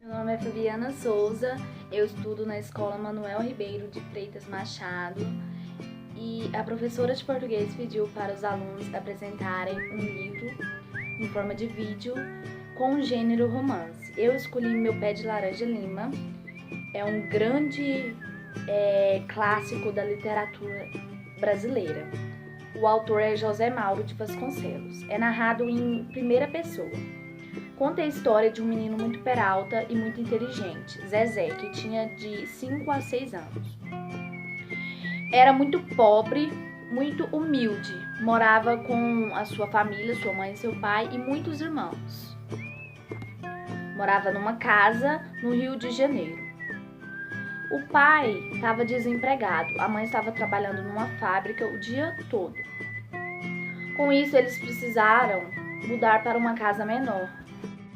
Meu nome é Fabiana Souza, eu estudo na Escola Manuel Ribeiro de Freitas Machado e a professora de português pediu para os alunos apresentarem um livro em forma de vídeo com o gênero romance. Eu escolhi Meu Pé de Laranja Lima, é um grande clássico da literatura brasileira. O autor é José Mauro de Vasconcelos. É narrado em primeira pessoa. Conta a história de um menino muito peralta e muito inteligente, Zezé, que tinha de 5 a 6 anos. Era muito pobre, muito humilde, morava com a sua família, sua mãe e seu pai e muitos irmãos. Morava numa casa no Rio de Janeiro. O pai estava desempregado, a mãe estava trabalhando numa fábrica o dia todo. Com isso, eles precisaram mudar para uma casa menor.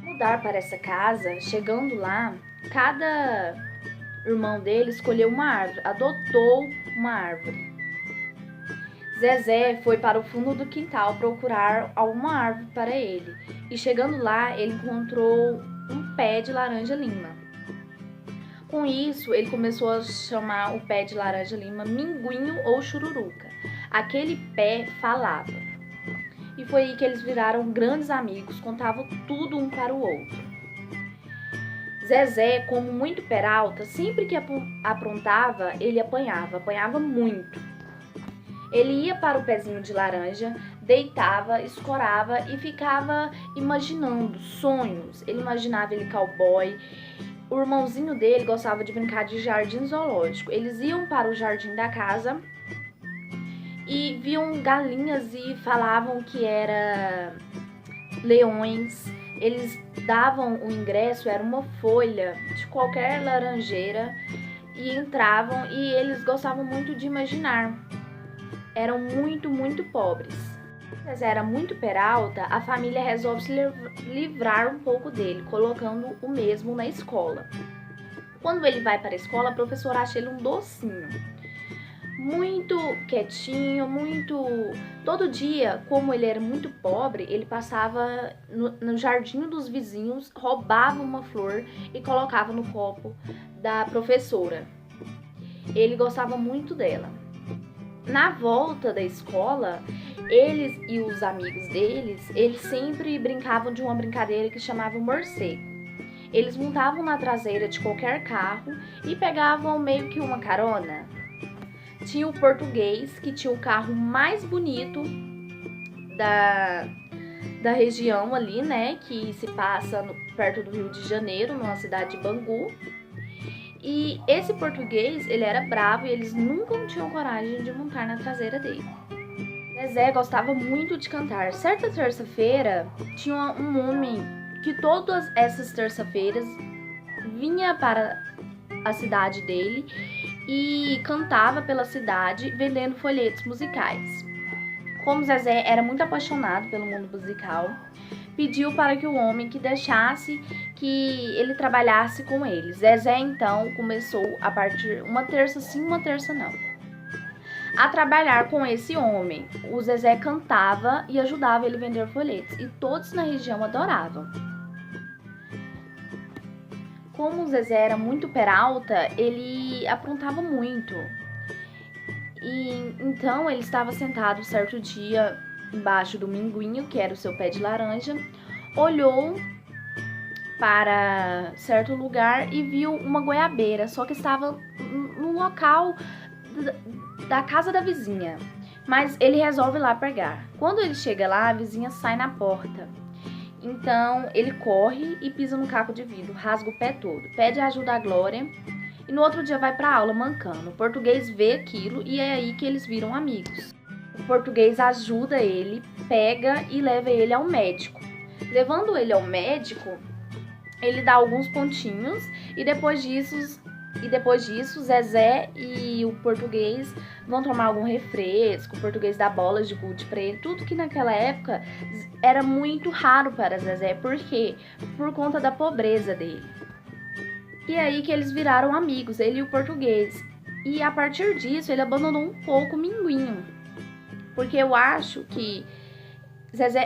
Mudar para essa casa, chegando lá, cada irmão dele escolheu uma árvore, adotou uma árvore. Zezé foi para o fundo do quintal procurar alguma árvore para ele, e chegando lá, ele encontrou um pé de laranja lima. Com isso, ele começou a chamar o pé de laranja lima minguinho ou chururuca. Aquele pé falava. E foi aí que eles viraram grandes amigos, contavam tudo um para o outro. Zezé, como muito peralta, sempre que aprontava, ele apanhava muito. Ele ia para o pezinho de laranja, deitava, escorava e ficava imaginando sonhos. Ele imaginava ele cowboy. O irmãozinho dele gostava de brincar de jardim zoológico. Eles iam para o jardim da casa e viam galinhas e falavam que era leões. Eles davam o ingresso, era uma folha de qualquer laranjeira e entravam, e eles gostavam muito de imaginar. Eram muito pobres. Mas era muito peralta, a família resolve se livrar um pouco dele, colocando o mesmo na escola. Quando ele vai para a escola, a professora acha ele um docinho. Muito quietinho, todo dia, como ele era muito pobre, ele passava no jardim dos vizinhos, roubava uma flor e colocava no copo da professora. Ele gostava muito dela. Na volta da escola, eles e os amigos deles, eles sempre brincavam de uma brincadeira que chamava morcego. Eles montavam na traseira de qualquer carro e pegavam meio que uma carona. Tinha o português, que tinha o carro mais bonito da região ali, né? Que se passa perto do Rio de Janeiro, numa cidade de Bangu. E esse português, ele era bravo e eles nunca tinham coragem de montar na traseira dele. Zezé gostava muito de cantar. Certa terça-feira, tinha um homem que todas essas terça-feiras vinha para a cidade dele e cantava pela cidade vendendo folhetos musicais. Como Zezé era muito apaixonado pelo mundo musical, pediu para que o homem que deixasse que ele trabalhasse com ele. Zezé então começou a partir uma terça sim, uma terça não, a trabalhar com esse homem. O Zezé cantava e ajudava ele a vender folhetos e todos na região adoravam. Como o Zezé era muito peralta, ele aprontava muito. E então ele estava sentado certo dia embaixo do minguinho, que era o seu pé de laranja, olhou para certo lugar e viu uma goiabeira, só que estava no local da casa da vizinha. Mas ele resolve ir lá pegar. Quando ele chega lá, a vizinha sai na porta. Então ele corre e pisa no caco de vidro, rasga o pé todo, pede ajuda à Glória e no outro dia vai para a aula mancando. O português vê aquilo e é aí que eles viram amigos. O português ajuda ele, pega e leva ele ao médico. Levando ele ao médico, ele dá alguns pontinhos e depois disso, Zezé e o português vão tomar algum refresco, o português dá bolas de gude pra ele, tudo que naquela época era muito raro para Zezé, por quê? Por conta da pobreza dele. E aí que eles viraram amigos, ele e o português. E a partir disso, ele abandonou um pouco o minguinho, porque eu acho que Zezé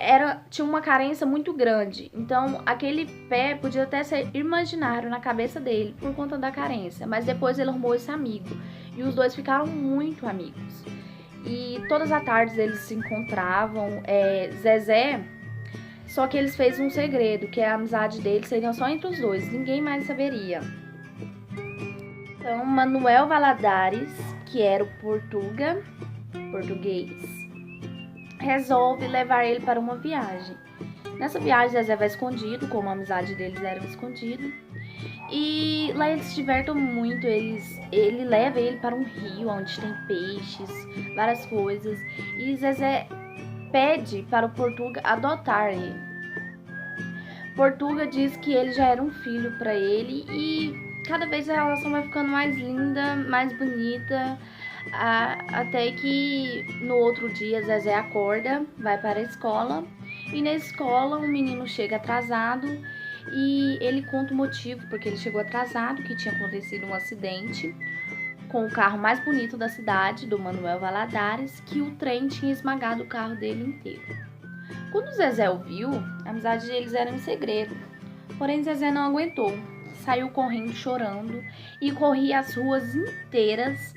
tinha uma carência muito grande, então aquele pé podia até ser imaginário na cabeça dele por conta da carência, mas depois ele arrumou esse amigo e os dois ficaram muito amigos. E todas as tardes eles se encontravam, Zezé, só que eles fez um segredo, que a amizade deles seria só entre os dois, ninguém mais saberia. Então Manuel Valadares, que era o português, resolve levar ele para uma viagem. Nessa viagem, Zezé vai escondido, como a amizade deles era escondido. E lá eles se divertem muito. Ele leva ele para um rio onde tem peixes, várias coisas. E Zezé pede para o Portuga adotar ele. Portuga diz que ele já era um filho para ele e cada vez a relação vai ficando mais linda, mais bonita. Até que no outro dia Zezé acorda, vai para a escola e na escola um menino chega atrasado e ele conta o motivo porque ele chegou atrasado, que tinha acontecido um acidente com o carro mais bonito da cidade, do Manuel Valadares, que o trem tinha esmagado o carro dele inteiro. Quando Zezé ouviu, a amizade deles era um segredo, porém Zezé não aguentou, saiu correndo chorando e corria as ruas inteiras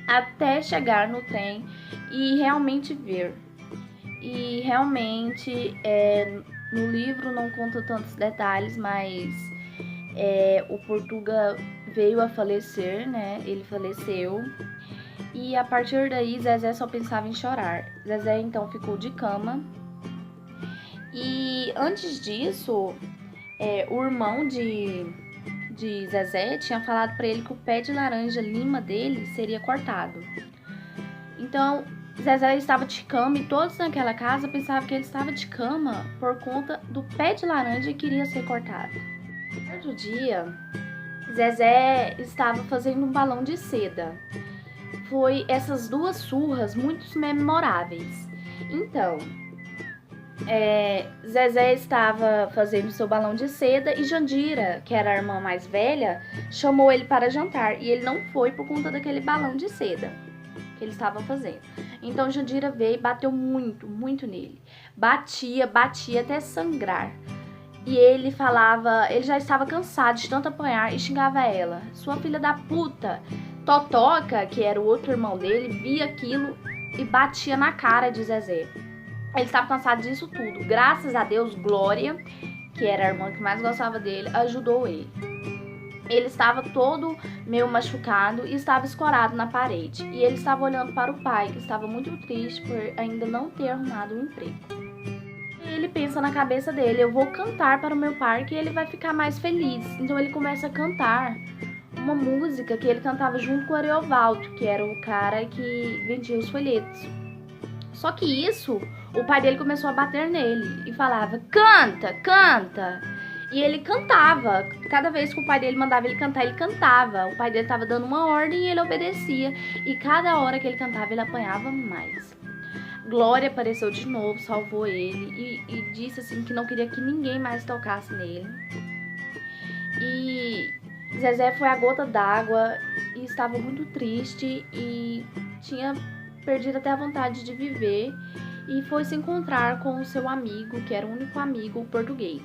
até chegar no trem e realmente ver. E realmente, no livro não conta tantos detalhes, mas o Portuga veio a falecer, né? Ele faleceu. E a partir daí, Zezé só pensava em chorar. Zezé então ficou de cama. E antes disso, o irmão de Zezé tinha falado para ele que o pé de laranja lima dele seria cortado. Então, Zezé estava de cama e todos naquela casa pensavam que ele estava de cama por conta do pé de laranja que iria ser cortado. Certo dia, Zezé estava fazendo um balão de seda. Foi essas duas surras muito memoráveis. Então, Zezé estava fazendo seu balão de seda e Jandira, que era a irmã mais velha, chamou ele para jantar e ele não foi por conta daquele balão de seda que ele estava fazendo. Então Jandira veio e bateu muito, muito nele. Batia até sangrar. E ele falava, ele já estava cansado de tanto apanhar e xingava ela. Sua filha da puta. Totoca, que era o outro irmão dele, via aquilo e batia na cara de Zezé. Ele estava cansado disso tudo. Graças a Deus, Glória, que era a irmã que mais gostava dele, ajudou ele. Ele estava todo meio machucado e estava escorado na parede. E ele estava olhando para o pai, que estava muito triste por ainda não ter arrumado um emprego. E ele pensa na cabeça dele, eu vou cantar para o meu pai que ele vai ficar mais feliz. Então ele começa a cantar uma música que ele cantava junto com o Ariovaldo, que era o cara que vendia os folhetos. Só que isso, o pai dele começou a bater nele e falava, canta, canta. E ele cantava, cada vez que o pai dele mandava ele cantar, ele cantava. O pai dele estava dando uma ordem e ele obedecia. E cada hora que ele cantava, ele apanhava mais. Glória apareceu de novo, salvou ele e disse assim que não queria que ninguém mais tocasse nele. E Zezé foi a gota d'água e estava muito triste e tinha perdido até a vontade de viver. E foi se encontrar com o seu amigo, que era o único amigo, o português.